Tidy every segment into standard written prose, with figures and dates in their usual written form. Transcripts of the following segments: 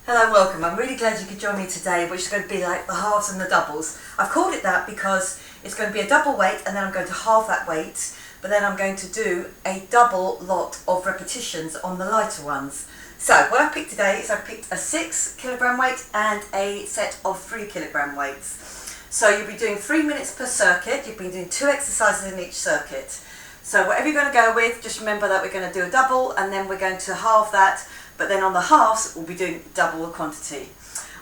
Hello and welcome. I'm really glad you could join me today, which is going to be like the halves and the doubles. I've called it that because it's going to be a double weight and then I'm going to halve that weight, but then I'm going to do a double lot of repetitions on the lighter ones. So what I've picked today is I've picked a 6 kilogram weight and a set of 3 kilogram weights. So you'll be doing 3 minutes per circuit. You'll be doing 2 exercises in each circuit. So whatever you're going to go with, just remember that we're going to do a double and then we're going to halve that. But then on the halves, we'll be doing double the quantity.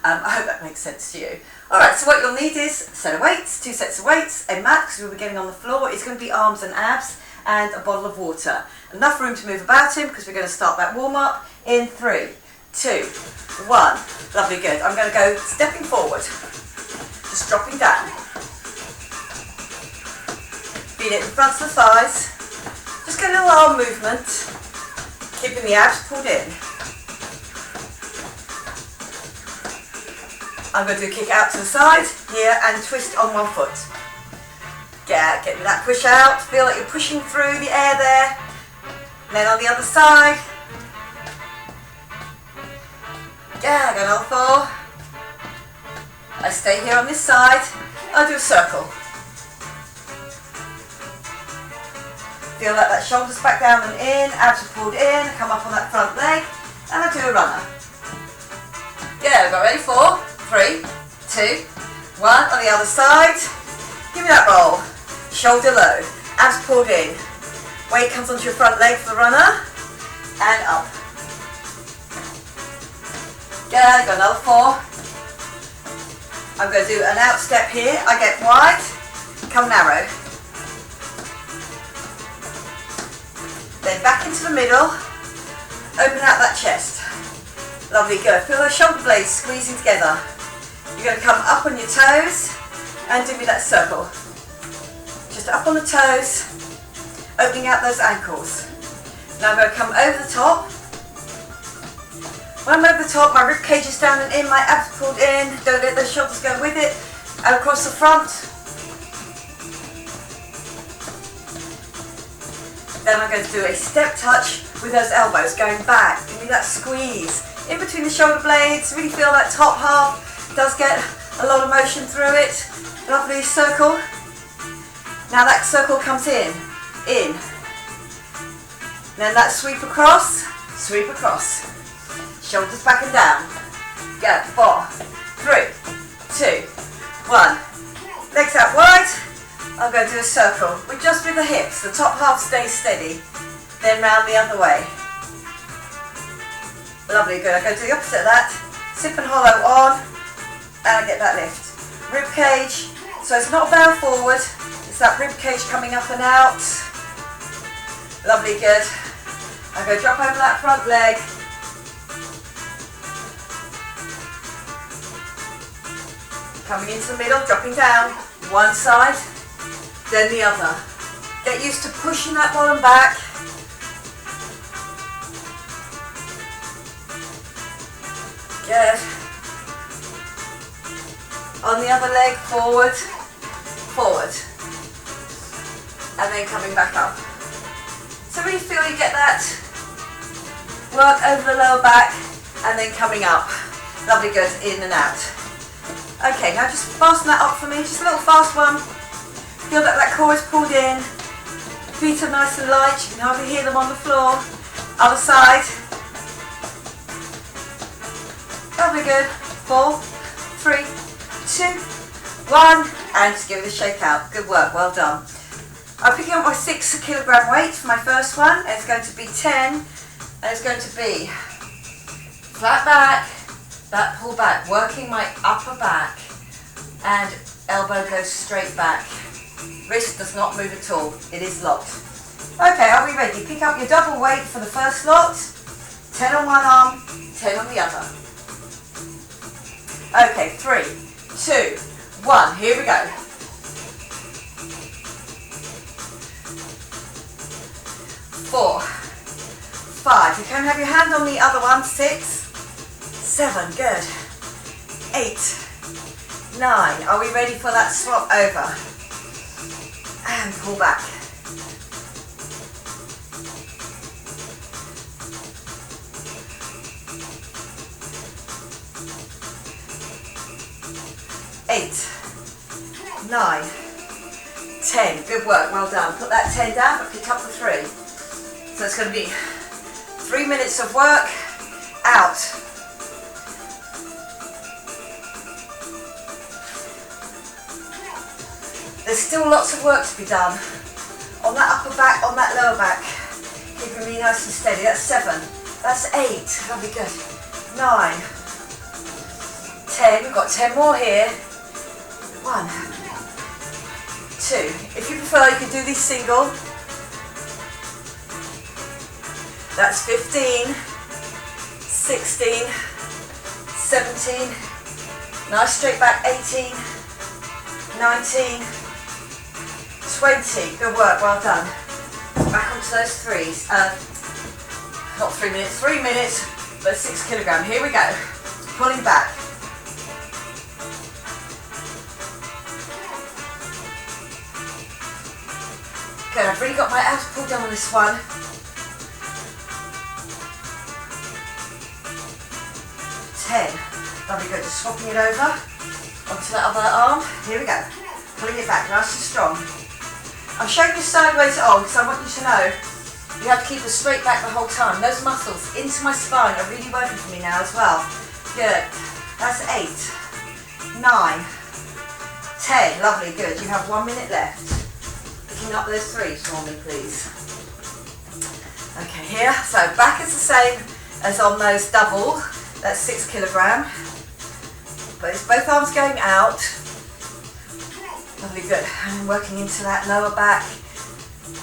I hope that makes sense to you. Alright, so what you'll need is a set of weights, 2 sets of weights, a mat, because we'll be getting on the floor. It's going to be arms and abs, and a bottle of water. Enough room to move about in, because we're going to start that warm-up in 3, 2, 1. Lovely, good. I'm going to go stepping forward, just dropping down. Feet in front of the thighs. Just get a little arm movement, keeping the abs pulled in. I'm going to do a kick out to the side here and twist on one foot. Yeah, get that push out. Feel like you're pushing through the air there. And then on the other side. Yeah, go another 4. I stay here on this side. I'll do a circle. Feel like that shoulders back down and in, abs are pulled in, come up on that front leg, and I do a runner. Yeah, got ready? 4, 3, 2, 1, on the other side. Give me that roll. Shoulder low, abs pulled in. Weight comes onto your front leg for the runner, and up. Yeah, got another 4. I'm going to do an out step here. I get wide, come narrow. Then back into the middle, open out that chest. Lovely, good. Feel those shoulder blades squeezing together. You're going to come up on your toes and do me that circle. Just up on the toes, opening out those ankles. Now I'm going to come over the top. When I'm over the top, my rib cage is down and in, my abs pulled in. Don't let those shoulders go with it. And across the front. Then I'm going to do a step touch with those elbows going back. Give me that squeeze in between the shoulder blades. Really feel that top half does get a lot of motion through it. Lovely circle. Now that circle comes in. Then that sweep across. Shoulders back and down. Go. 4, 3, 2, 1. Legs out wide. I'm going to do a circle just with the hips. The top half stays steady. Then round the other way. Lovely, good. I'm going to do the opposite of that. Sip and hollow on. And I get that lift. Rib cage. So it's not bow forward. It's that rib cage coming up and out. Lovely, good. I'm going to drop over that front leg. Coming into the middle, dropping down. One side. Then the other. Get used to pushing that bottom back. Good. On the other leg, forward. And then coming back up. So really feel you get that work over the lower back and then coming up. Lovely, good, in and out. Okay, now just fasten that up for me, just a little fast one. Feel that core is pulled in, feet are nice and light, you can hardly hear them on the floor. Other side. Lovely, good. 4, 3, 2, 1, and just give it a shake out. Good work, well done. I'm picking up my 6 kilogram weight for my first one, and it's going to be 10, and it's going to be flat back, that pull back, working my upper back, and elbow goes straight back. Wrist does not move at all, it is locked. Okay, are we ready? Pick up your double weight for the first lot, 10 on one arm, 10 on the other. Okay, 3, 2, 1, here we go. 4, 5, you can have your hand on the other one, 6, 7, good, 8, 9, are we ready for that swap over? And pull back. 9, 10. Good work, well done. Put that 10 down, but pick up the 3. So it's going to be 3 minutes of work, out. There's still lots of work to be done on that upper back, on that lower back. Keeping me nice and steady. That's 7. That's 8. That'll be good. 9. 10. We've got 10 more here. 1, 2. If you prefer, you can do these single. That's 15, 16, 17. Nice straight back. 18, 19, 20. Good work. Well done. Back onto those 3s. Not 3 minutes. 3 minutes, but 6 kilogram. Here we go. Pulling back. Good. I've really got my abs pulled down on this one. 10. Lovely. Good. Just swapping it over onto that other arm. Here we go. Pulling it back. Nice and strong. I'm showing you sideways on because I want you to know you have to keep a straight back the whole time. Those muscles into my spine are really working for me now as well. Good. That's 8, 9, 10. Lovely. Good. You have 1 minute left. Picking up those 3s for me, please. Okay, here. So back is the same as on those double. That's 6 kilogram. But it's both arms going out. Lovely, good. And working into that lower back,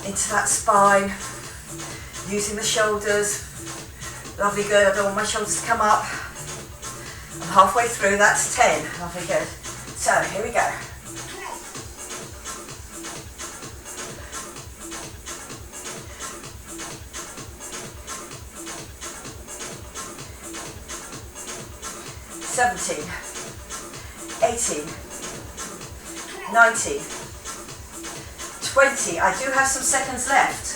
into that spine, using the shoulders. Lovely, good. I don't want my shoulders to come up. I'm halfway through, that's 10. Lovely, good. So, here we go. $17, 18, 19, 20. I do have some seconds left.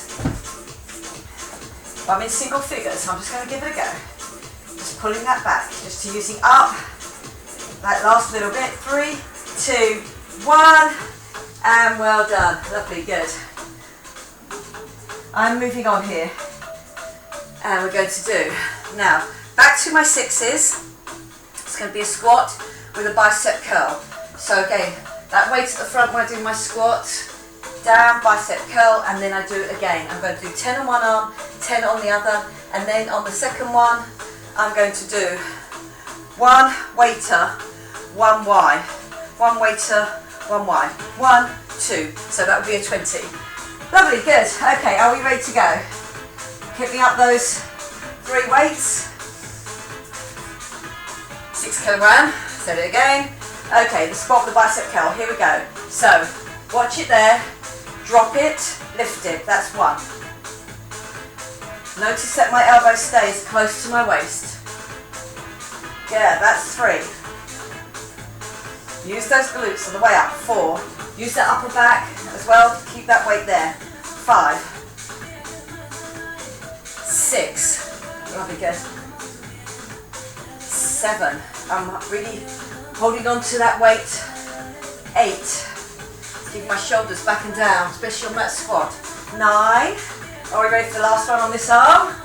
I'm in single figures, so I'm just going to give it a go. Just pulling that back, just using up that last little bit. 3, 2, 1, and well done. Lovely, good. I'm moving on here, and we're going to do now back to my 6s. It's going to be a squat with a bicep curl. So again, that weight at the front when I do my squat, down, bicep curl, and then I do it again. I'm going to do 10 on one arm, 10 on the other, and then on the second one, I'm going to do 1 waiter, 1 Y. 1 waiter, 1 Y. 1, 2. So that would be a 20. Lovely, good. Okay, are we ready to go? Picking up those 3 weights. 6 kilogram. Said it again. Okay, the squat with the bicep curl. Here we go. So, watch it there. Drop it, lift it. That's 1. Notice that my elbow stays close to my waist. Yeah, that's 3. Use those glutes on the way up. 4. Use that upper back as well. Keep that weight there. 5. 6. Lovely, good. 7. I'm really holding on to that weight. 8. Keep my shoulders back and down, especially on that squat. 9. Are we ready for the last one on this arm?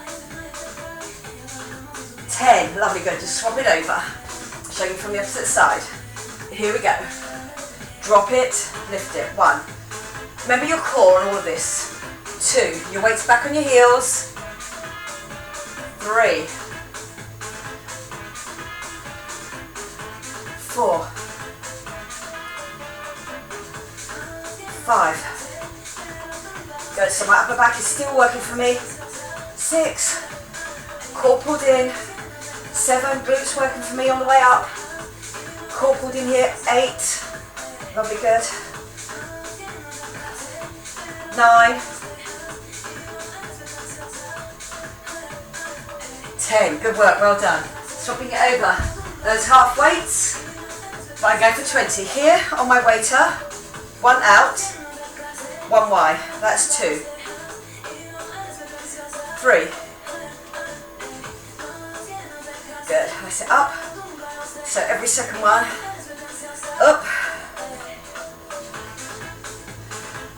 10. Lovely, good. Just swap it over. Show you from the opposite side. Here we go. Drop it, lift it. 1. Remember your core on all of this. 2. Your weight's back on your heels. 3. 4. 5. Good, so my upper back is still working for me. 6. Core pulled in. 7. Glutes working for me on the way up. Core pulled in here. 8. Lovely, good. 9. 10. Good work, well done. Swapping it over. Those half weights. But I go for 20. Here on my waiter. 1 out. 1 Y. That's 2. 3. Good. I sit up. So every second one. Up.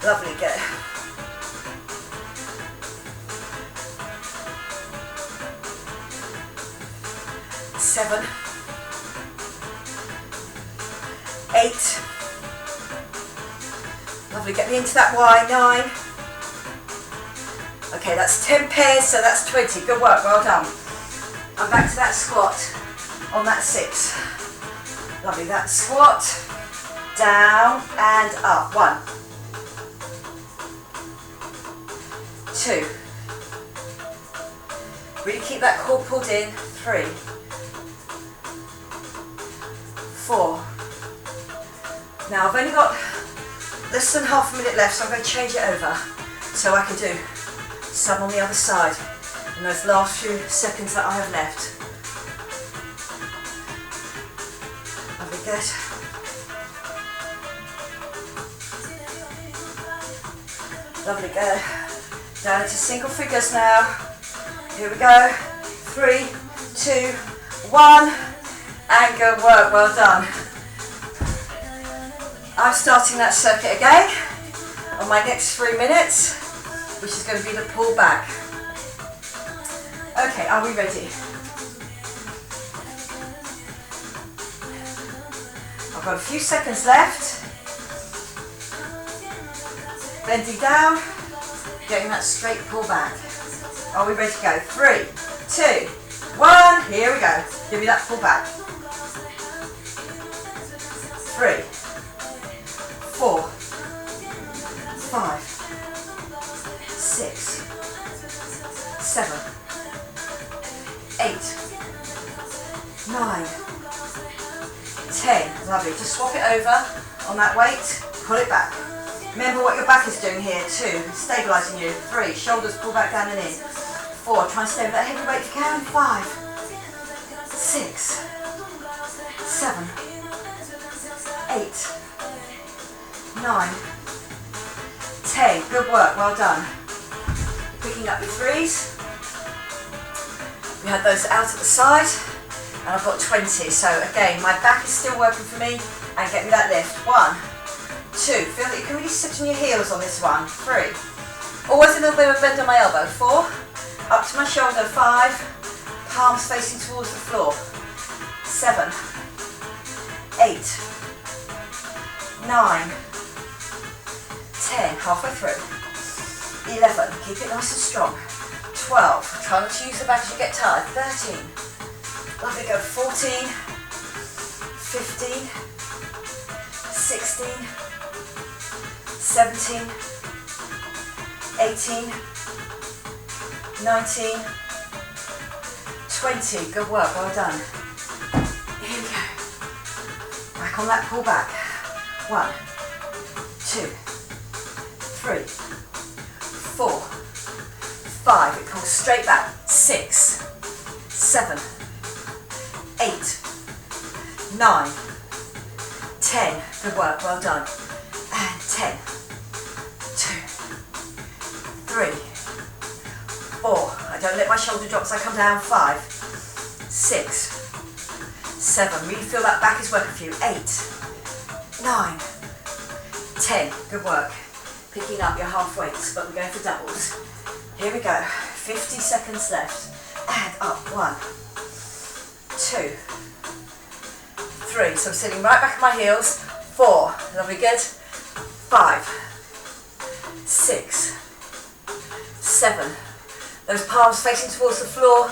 Lovely, go. Seven, 8. Lovely, get me into that Y. 9. Okay, that's 10 pairs, so that's 20. Good work, well done. I'm back to that squat on that 6. Lovely, that squat, down and up. 1, 2. Really keep that core pulled in. 3, 4. Now I've only got less than half a minute left, so I'm going to change it over so I can do some on the other side in those last few seconds that I have left. Lovely, good. Lovely, go. Down into single figures now. Here we go. 3, 2, 1. And good work, well done. I'm starting that circuit again on my next 3 minutes, which is going to be the pull back. Okay, are we ready? I've got a few seconds left. Bending down, getting that straight pull back. Are we ready to go? 3, 2, 1, here we go. Give me that pull back. 3, 4, 5, 6, 7, 8, 9, 10. Lovely. Just swap it over on that weight. Pull it back. Remember what your back is doing here. 2, stabilising you. 3, shoulders pull back down and in. 4, try and stay with that heavy weight if you can. 5, 6, 7, 8, 9, 10. Good work, well done. Picking up your 3s. We had those out at the side, and I've got 20. So again, my back is still working for me, and get me that lift. 1, 2. Feel that you can really sit on your heels on this one. 3. Always a little bit of a bend on my elbow. 4. Up to my shoulder. 5. Palms facing towards the floor. 7, 8, 9, 10, halfway through. 11, keep it nice and strong. 12, try not to use the back as you get tired. 13, lovely, go. 14, 15, 16, 17, 18, 19, 20, good work, well done. Here we go. Back on that pull back. 1, 2, 3, 4, 5. It comes straight back. 6, 7, 8, 9, 10. Good work, well done. And 10, 2, 3, 4. I don't let my shoulder drop as I come down. 5, 6, 7. Really feel that back is working for you. 8, 9, 10. Good work. Picking up your half weights, but we're going for doubles. Here we go. 50 seconds left. And up. 1, 2, 3. So I'm sitting right back on my heels. 4. Lovely, good. 5, 6, 7. Those palms facing towards the floor.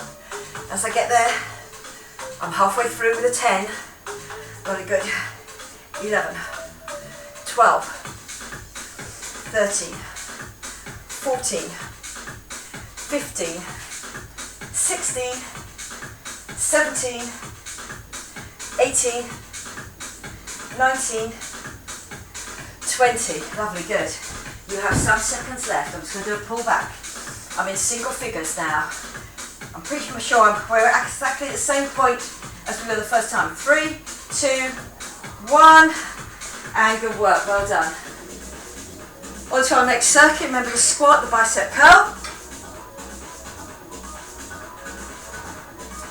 As I get there, I'm halfway through with a 10. Really good. 11, 12, 13, 14, 15, 16, 17, 18, 19, 20. Lovely, good. You have some seconds left. I'm just going to do a pull back. I'm in single figures now. I'm pretty sure we're at exactly the same point as we were the first time. 3, 2, 1, and good work, well done. On to our next circuit. Remember the squat, the bicep curl.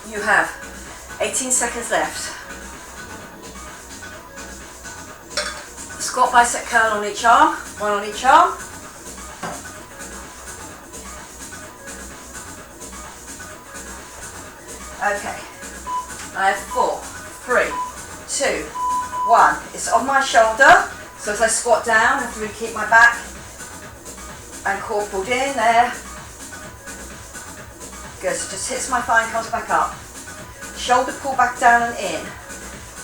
You have 18 seconds left. Squat, bicep curl on each arm, one on each arm. Okay, I have 4, 3, 2, 1. It's on my shoulder, so as I squat down, I have to really keep my back and core pulled in there. Good, so just hits my thigh and comes back up. Shoulder pull back down and in.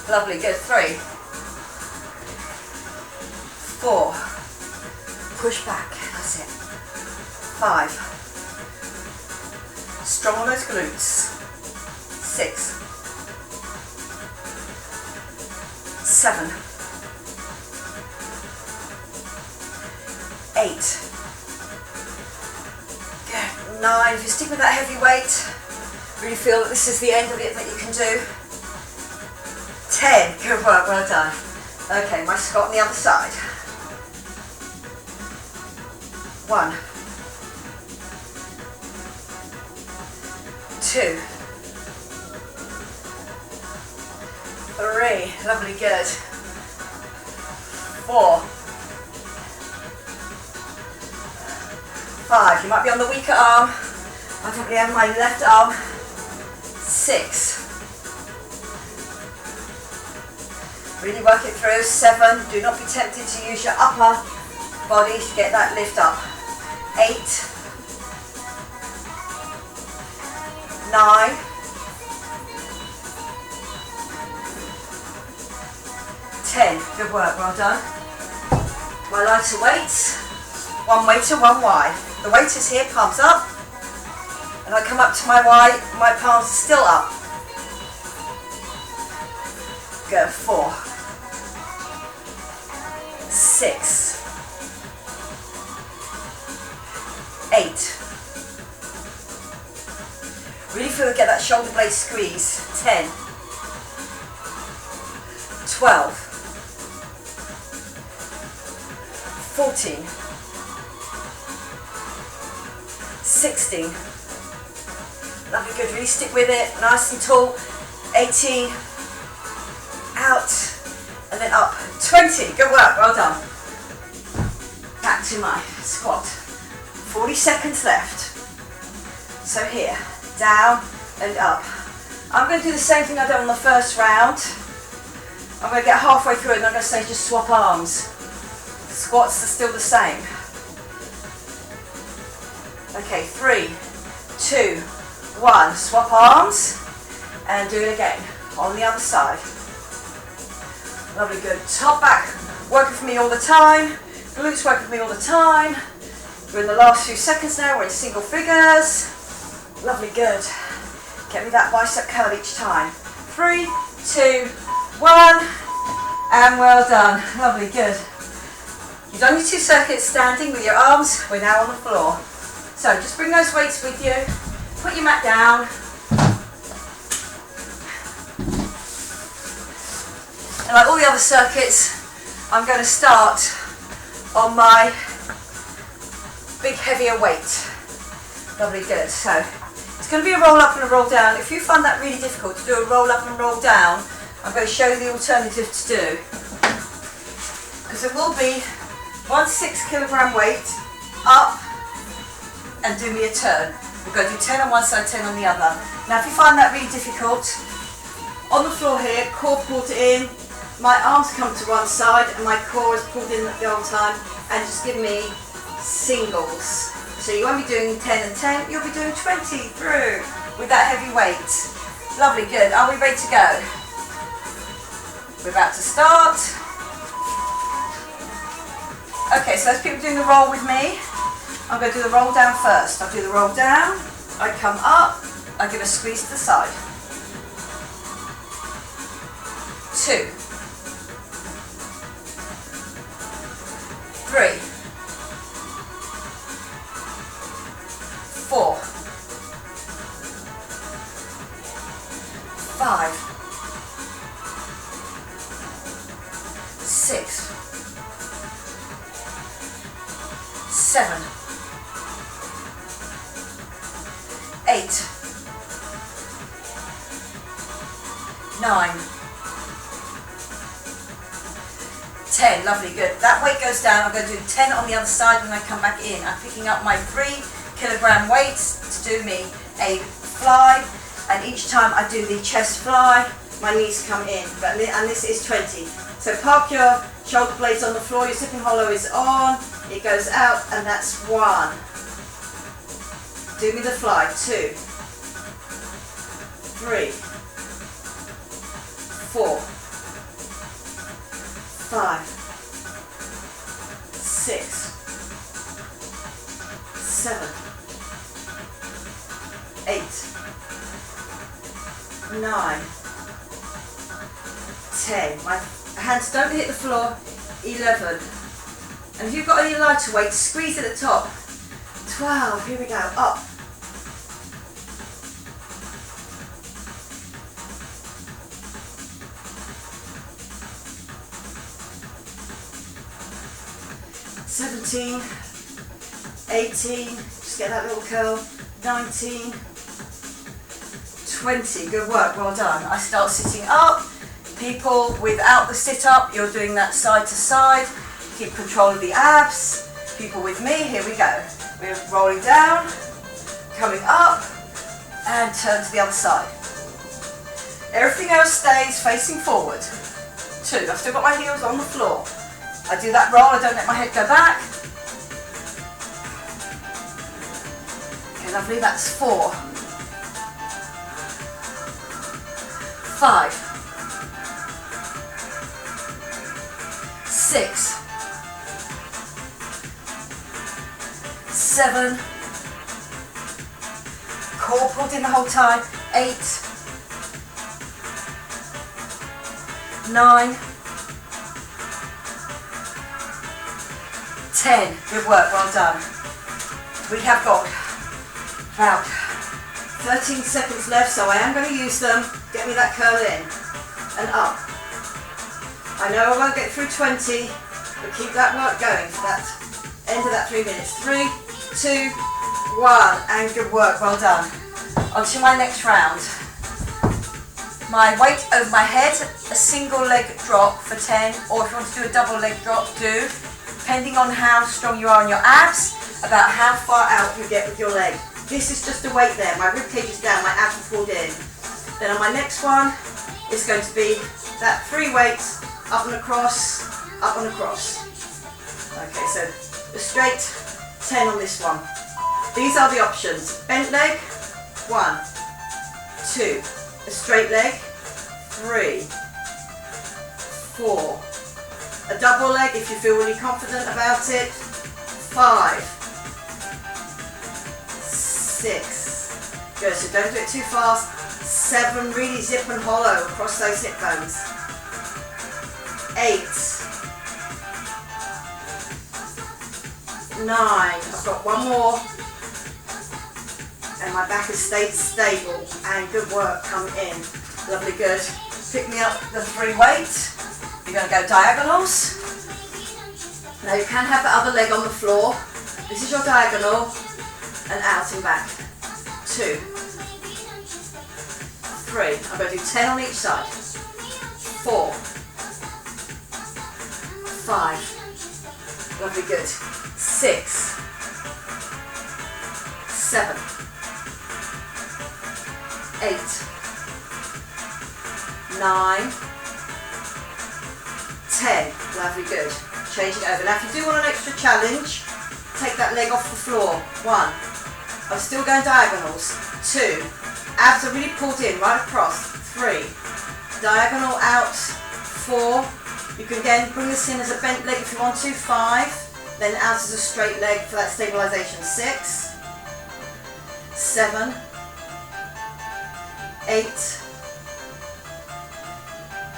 Lovely, good. 3, 4, push back, that's it. 5, strong on those glutes. 6, 7, 8, good. 9, if you stick with that heavy weight, really feel that this is the end of it that you can do. 10, good work, well done. Okay, my squat on the other side. 1, 2, 3, lovely, good. 4, 5, you might be on the weaker arm. I definitely have my left arm. 6, really work it through. 7, do not be tempted to use your upper body to get that lift up. 8, 9, 10, good work, well done. My lighter weights, one weighter, one wide. The weight is here, palms up, and I come up to my wide, my palms are still up. Go. 4, 6, 8. Really feel get that shoulder blade squeeze. 10, 12, 14, 16. Lovely, good. Really stick with it. Nice and tall. 18. Out. And then up. 20. Good work. Well done. Back to my squat. 40 seconds left. So here. Down and up. I'm going to do the same thing I did on the first round. I'm going to get halfway through it and I'm going to say just swap arms. The squats are still the same. Okay, 3, 2, 1. Swap arms and do it again on the other side. Lovely, good. Top back working for me all the time. Glutes working for me all the time. We're in the last few seconds now. We're in single figures. Lovely, good. Get me that bicep curl each time. 3, 2, 1, and well done. Lovely, good. You've done your 2 circuits standing with your arms. We're now on the floor. So just bring those weights with you. Put your mat down. And like all the other circuits, I'm going to start on my big heavier weight. Lovely, good. So it's going to be a roll up and a roll down. If you find that really difficult to do a roll up and roll down, I'm going to show you the alternative to do. Because it will be 1 6 kilogram weight up and do me a turn. We're going to do 10 on one side, 10 on the other. Now if you find that really difficult, on the floor here, core pulled in, my arms come to one side and my core is pulled in the whole time, and just give me singles. So you won't be doing 10 and 10, you'll be doing 20 through with that heavy weight. Lovely, good. Are we ready to go? We're about to start. Okay, so as people doing the roll with me, I'm going to do the roll down first. I'll do the roll down, I come up, I give a squeeze to the side. 2, 3, 4, 5, 6, 7, 8, 9, 10, 10, lovely, good. That weight goes down. I'm going to do 10 on the other side when I come back in. I'm picking up my 3-kilogram weights to do me a fly, and each time I do the chest fly, my knees come in, and this is 20. So park your shoulder blades on the floor, your sipping hollow is on, it goes out, and that's 1. Do me the fly, 2, 3, 4, 5, 6, 7, 8, 9, 10. My hands don't hit the floor. 11. And if you've got any lighter weight, squeeze at the top. 12. Here we go. Up. $17, 18, just get that little curl, 19, 20, good work, well done. I start sitting up. People without the sit up, you're doing that side to side. Keep control of the abs. People with me, here we go. We're rolling down, coming up, and turn to the other side. Everything else stays facing forward. 2, I've still got my heels on the floor. I do that roll, I don't let my head go back. Okay, lovely, that's 4. 5. 6. 7. Core pulled in the whole time. 8. 9. 10. Good work, well done. We have got about 13 seconds left, so I am going to use them. Get me that curl in and up. I know I won't get through 20, but keep that work going for that end of that 3 minutes. 3, 2, 1, and good work, well done. On to my next round. My weight over my head, a single leg drop for 10, or if you want to do a double leg drop, do. Depending on how strong you are on your abs, about how far out you get with your leg. This is just a weight there. My rib cage is down, my abs are pulled in. Then on my next one, it's going to be that 3 weights, up and across, up and across. Okay, so a straight 10 on this one. These are the options. Bent leg, 1, 2. A straight leg, 3, 4. A double leg if you feel really confident about it, 5, 6. Good, so don't do it too fast. 7, really zip and hollow across those hip bones. 8, 9. I've got one more. And my back has stayed stable, and good work, come in. Lovely, good. Pick me up the 3 weight. You're going to go diagonals. Now you can have the other leg on the floor. This is your diagonal, and out and back. 2, 3. I'm going to do 10 on each side. 4, 5. Lovely, good. 6, 7, 8, 9, 10. Lovely, good. Changing over. Now if you do want an extra challenge, take that leg off the floor. 1. I'm still going diagonals. 2. Abs are really pulled in, right across. 3. Diagonal out. 4. You can again bring this in as a bent leg if you want to. 5. Then out as a straight leg for that stabilization. 6. 7. 8.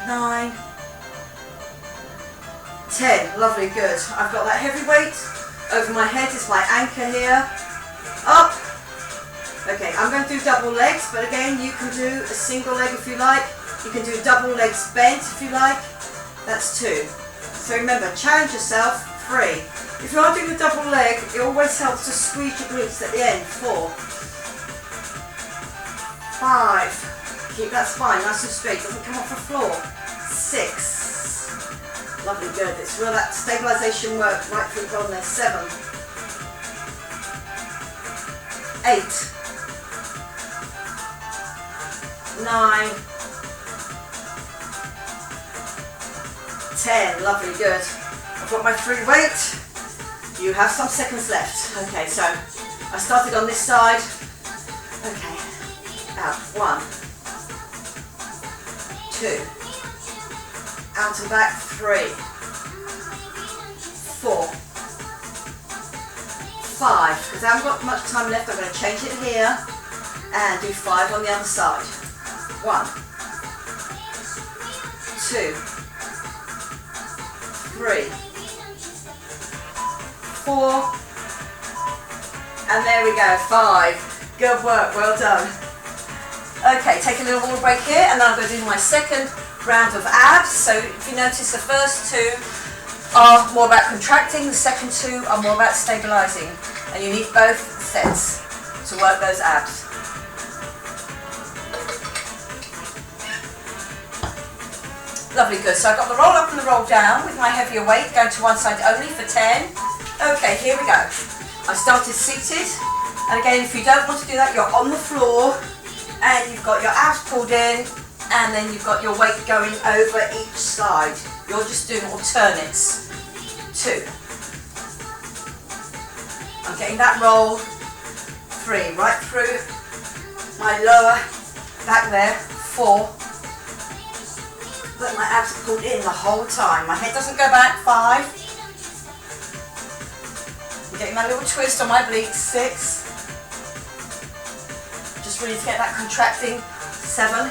9. 10. Lovely, good. I've got that heavy weight over my head is my anchor here. Up. Okay, I'm going to do double legs, but again, you can do a single leg if you like. You can do double legs bent if you like. That's 2. So remember, challenge yourself. 3. If you are doing a double leg, it always helps to squeeze your glutes at the end. 4. 5. Keep that spine nice and straight, doesn't come off the floor. 6. Lovely, good. It's real that stabilisation work right through the bottom there. 7, 8, 9, 10. Lovely, good. I've got my free weight. You have some seconds left. Okay, so I started on this side. Okay, out. 1, 2, out and back. 3, 4, 5. Because I haven't got much time left, I'm going to change it here and do 5 on the other side. 1, 2, 3, 4, and there we go, 5. Good work, well done. Okay, take a little water break here, and then I'm going to do my second round of abs. So if you notice, the first 2 are more about contracting, the second 2 are more about stabilising, and you need both sets to work those abs. Lovely, good. So I've got the roll up and the roll down with my heavier weight, going to one side only for 10. Okay, here we go. I started seated, and again, if you don't want to do that, you're on the floor, and you've got your abs pulled in, and then you've got your weight going over each side. You're just doing alternates. 2. I'm getting that roll. 3, right through my lower back there. 4. But my abs are pulled in the whole time. My head doesn't go back. 5. I'm getting that little twist on my obliques. 6. Just really to get that contracting. 7.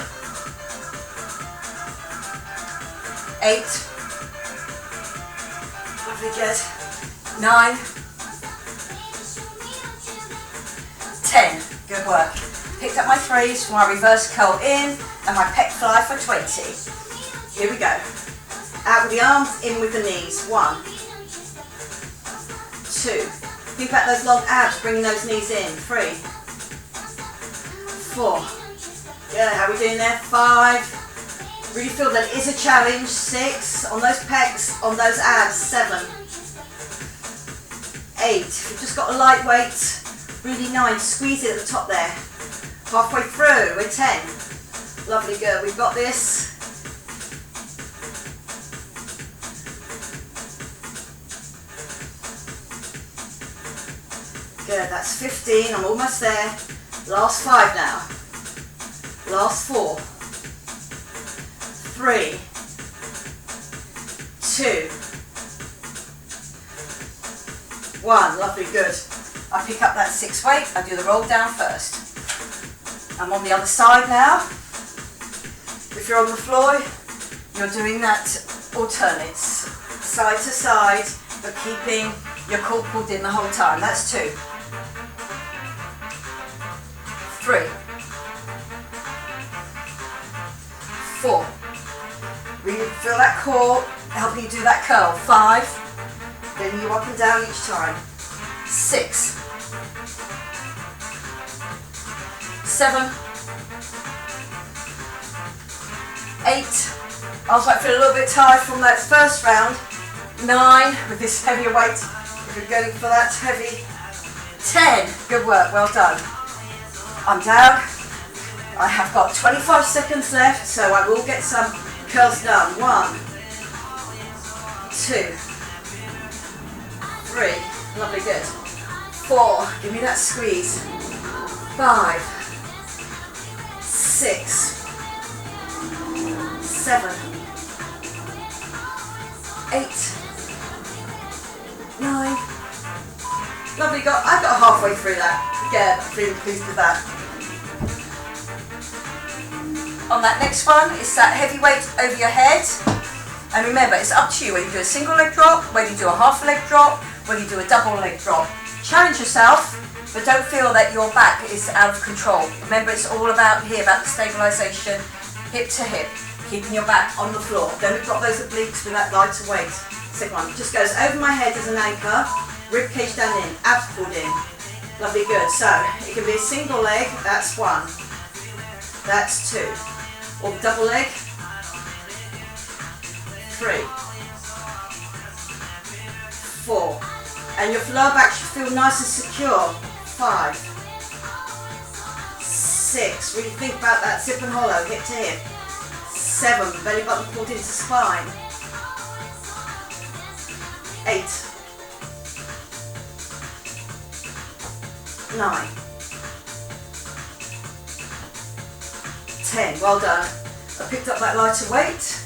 8. Lovely, good. 9. 10. Good work. Picked up my 3s for my reverse curl in and my pec fly for 20. Here we go. Out with the arms, in with the knees. 1, 2. Think about those long abs, bringing those knees in. 3, 4. Good, how are we doing there? 5. Really feel that it is a challenge. 6. On those pecs, on those abs. 7, 8. If you've just got a light weight, really 9. Squeeze it at the top there. Halfway through, we're 10. Lovely, good. We've got this. Good, that's 15, I'm almost there. Last 5 now. Last 4. 3, 2, 1. Lovely, good. I pick up that 6 weight, I do the roll down first. I'm on the other side now. If you're on the floor, you're doing that alternates. Side to side, but keeping your core pulled in the whole time. That's 2. 3, 4. Really feel that core, helping you do that curl. 5. Getting you up and down each time. 6. 7. 8. I was like, feel a little bit tired from that first round. 9 with this heavier weight. If you're going for that heavy. 10. Good work, well done. I'm down. I have got 25 seconds left, so I will get some curls done. 1, 2, 3. Lovely, good. 4. Give me that squeeze. 5, 6, 7, 8, 9. Lovely, I got halfway through that. Yeah, really pleased with that. On that next one, it's that heavy weight over your head. And remember, it's up to you whether you do a single leg drop, whether you do a half leg drop, whether you do a double leg drop. Challenge yourself, but don't feel that your back is out of control. Remember, it's all about here, about the stabilisation, hip to hip, keeping your back on the floor. Then we've got those obliques with that lighter weight. Second one, just goes over my head as an anchor, rib cage down in, abs pulled in. Lovely, good. So it can be a single leg, that's 1, that's 2. Or the double leg, 3, 4. And your lower back should feel nice and secure. 5, 6. Really think about that. Zip and hollow, hip to hip. 7. Belly button pulled into spine. 8, 9, 10. Well done. I picked up that lighter weight.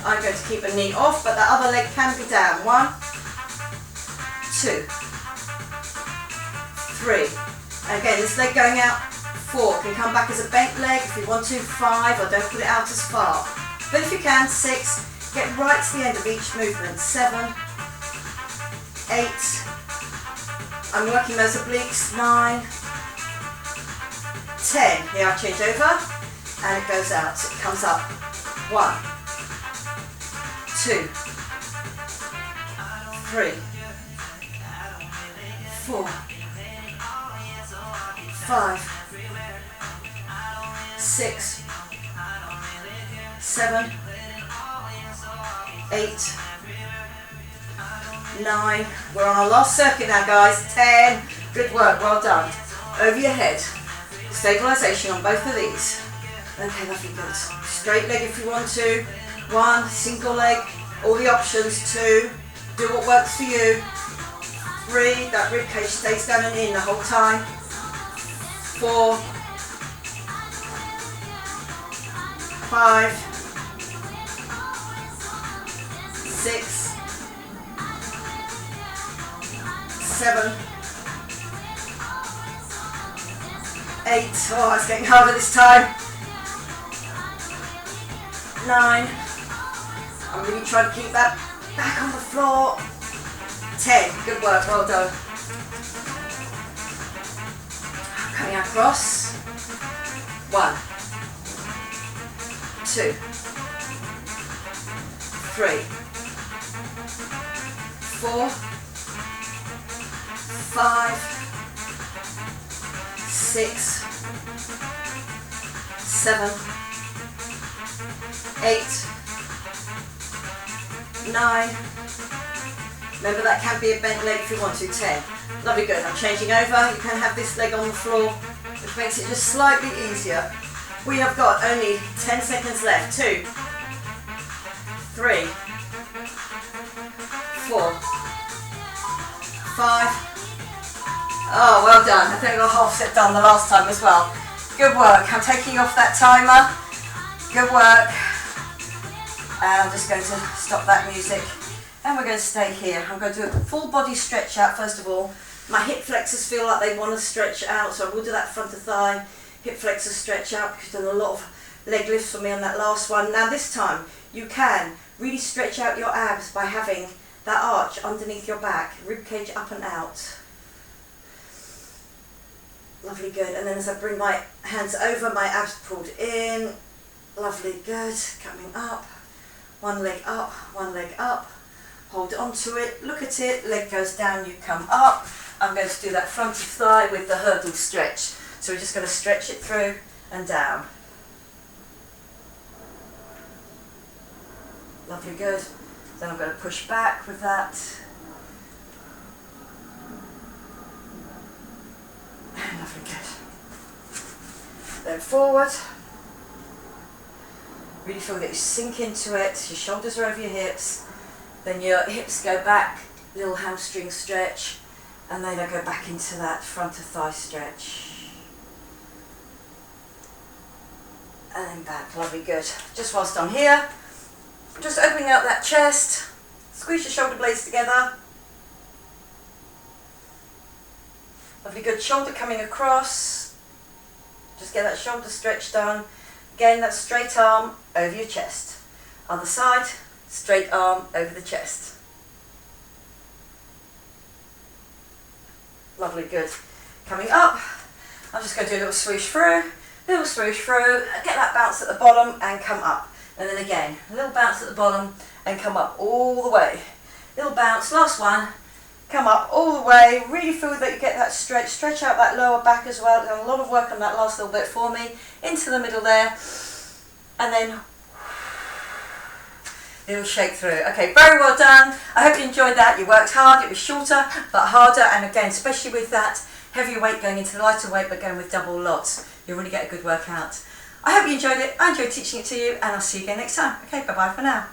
I'm going to keep a knee off, but that other leg can be down. 1, 2, 3. And again, this leg going out. 4. Can come back as a bent leg if you want to. 5, or don't put it out as far. But if you can, 6. Get right to the end of each movement. 7, 8. I'm working those obliques. 9, 10. Here I change over, and it goes out. It comes up. 1, 2, 3, 4, 5, 6, 7, 8, 9. We're on our last circuit now, guys. 10. Good work. Well done. Over your head. Stabilisation on both of these. Okay, lovely, good. Straight leg if you want to. 1, single leg. All the options. 2. Do what works for you. 3. That rib cage stays down and in the whole time. 4, 5, 6, 7, 8. Oh, it's getting harder this time. 9. I'm really trying to keep that back on the floor. 10. Good work. Well done. Coming across. 1, 2, 3, 4, 5, 6, 7, 8, 9. Remember, that can be a bent leg if you want to. 10. Lovely, good. I'm changing over. You can have this leg on the floor, which makes it just slightly easier. We have got only 10 seconds left. 2, 3, 4, 5. Oh, well done. I think I got half set done the last time as well. Good work. I'm taking off that timer. Good work. And I'm just going to stop that music. And we're going to stay here. I'm going to do a full body stretch out first of all. My hip flexors feel like they want to stretch out, so I will do that front of thigh. Hip flexors stretch out because you've done a lot of leg lifts for me on that last one. Now this time you can really stretch out your abs by having that arch underneath your back, rib cage up and out. Lovely, good. And then as I bring my hands over, my abs pulled in. Lovely, good. Coming up. One leg up, one leg up. Hold on to it, look at it, leg goes down, you come up. I'm going to do that front of thigh with the hurdle stretch. So we're just going to stretch it through and down. Lovely, good. Then I'm going to push back with that. Lovely, good. Then forward. Really feel that you sink into it, your shoulders are over your hips. Then your hips go back, little hamstring stretch, and then I go back into that front of thigh stretch. And then back, lovely, good. Just whilst I'm here, just opening out that chest, squeeze your shoulder blades together. Lovely, good. Shoulder coming across. Just get that shoulder stretch done. Again, that straight arm over your chest. Other side. Straight arm over the chest. Lovely, good. Coming up, I'm just going to do a little swoosh through, get that bounce at the bottom and come up. And then again, a little bounce at the bottom and come up all the way. Little bounce, last one, come up all the way. Really feel that you get that stretch out that lower back as well. Done a lot of work on that last little bit for me. Into the middle there. And then It'll shake through. Okay, very well done. I hope you enjoyed that. You worked hard. It was shorter but harder, and again, especially with that heavier weight going into the lighter weight but going with double lots, you'll really get a good workout. I hope you enjoyed it. I enjoyed teaching it to you, and I'll see you again next time. Okay, bye bye for now.